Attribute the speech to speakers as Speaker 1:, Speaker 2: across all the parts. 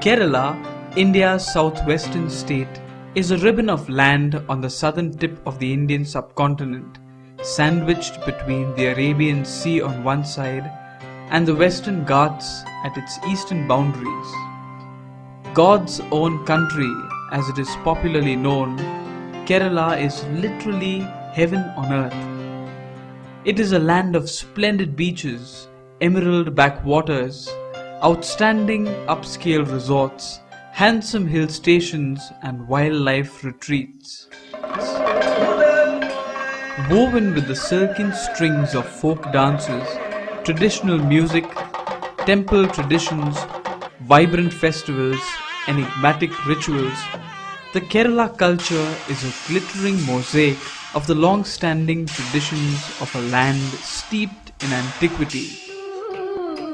Speaker 1: Kerala, India's southwestern state, is a ribbon of land on the southern tip of the Indian subcontinent, sandwiched between the Arabian Sea on one side and the Western Ghats at its eastern boundaries. God's own country, as it is popularly known, Kerala is literally heaven on earth. It is a land of splendid beaches, emerald backwaters, outstanding upscale resorts, handsome hill stations and wildlife retreats. Woven with the silken strings of folk dances, traditional music, temple traditions, vibrant festivals, enigmatic rituals, the Kerala culture is a glittering mosaic of the long-standing traditions of a land steeped in antiquity.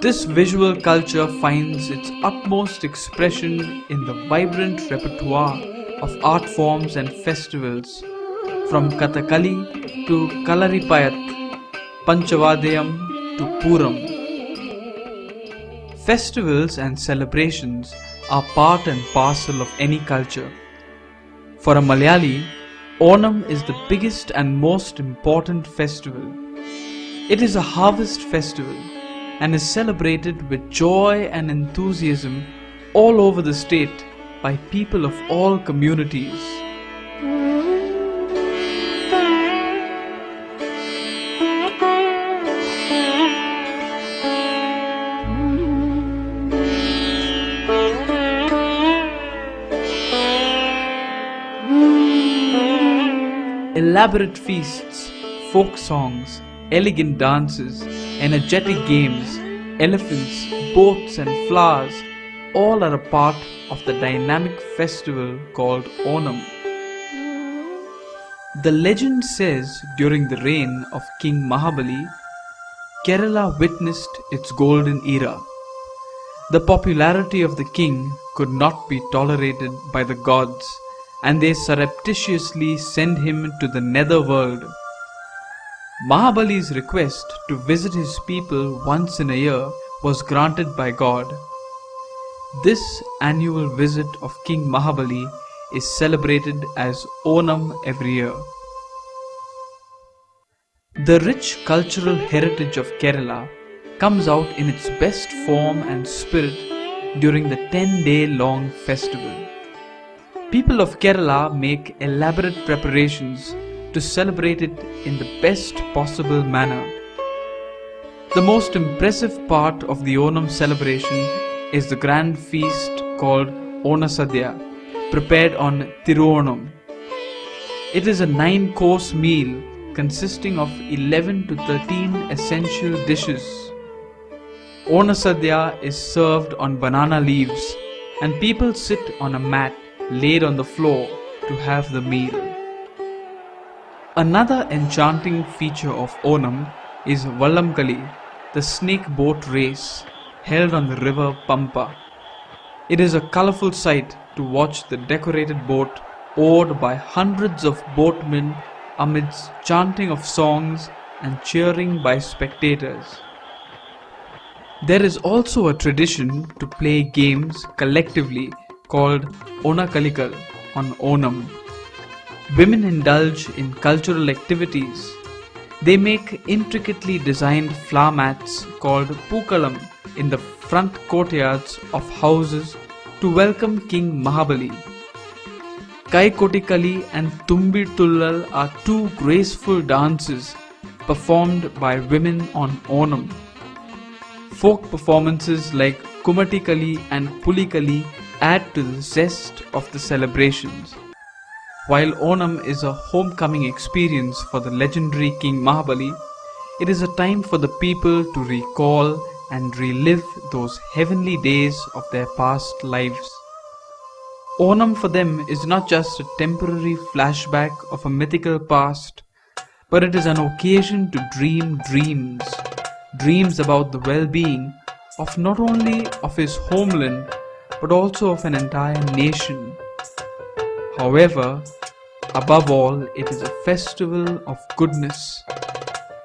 Speaker 1: This visual culture finds its utmost expression in the vibrant repertoire of art forms and festivals, from Kathakali to Kalaripayat, Panchavadayam to Puram. Festivals and celebrations are part and parcel of any culture. For a Malayali, Onam is the biggest and most important festival. It is a harvest festival and is celebrated with joy and enthusiasm all over the state by people of all communities. Elaborate feasts, folk songs, elegant dances, energetic games, elephants, boats and flowers all are a part of the dynamic festival called Onam. The legend says during the reign of King Mahabali, Kerala witnessed its golden era. The popularity of the king could not be tolerated by the gods, and they surreptitiously sent him to the netherworld. Mahabali's request to visit his people once in a year was granted by God. This annual visit of King Mahabali is celebrated as Onam every year. The rich cultural heritage of Kerala comes out in its best form and spirit during the 10-day-long festival. People of Kerala make elaborate preparations to celebrate it in the best possible manner. The most impressive part of the Onam celebration is the grand feast called Onasadya, prepared on Tiruvonam. It is a 9-course meal consisting of 11 to 13 essential dishes. Onasadya is served on banana leaves and people sit on a mat laid on the floor to have the meal. Another enchanting feature of Onam is Vallamkali, the snake boat race held on the river Pampa. It is a colorful sight to watch the decorated boat oared by hundreds of boatmen amidst chanting of songs and cheering by spectators. There is also a tradition to play games collectively called Onakalikal on Onam. Women indulge in cultural activities. They make intricately designed flower mats called Pookalam in the front courtyards of houses to welcome King Mahabali. Kai Kotikali and Tumbi Tullal are two graceful dances performed by women on Onam. Folk performances like Kumatikali and Pulikali add to the zest of the celebrations. While Onam is a homecoming experience for the legendary King Mahabali, it is a time for the people to recall and relive those heavenly days of their past lives. Onam for them is not just a temporary flashback of a mythical past, but it is an occasion to dream dreams about the well-being of not only of his homeland, but also of an entire nation. However, above all, it is a festival of goodness,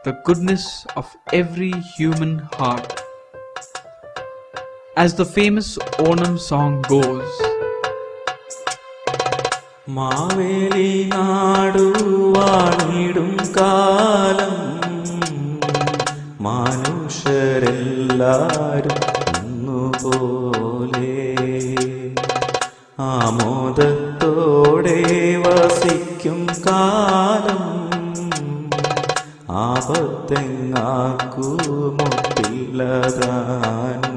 Speaker 1: the goodness of every human heart. As the famous Onam song goes,
Speaker 2: Maveli naadu vaanidum kaalam manusharellarum onnupole ആമോദത്തോടെ വസിക്കും കാലം ആപത്തെങ്ങാക്കുമൊട്ടില്ലതാനും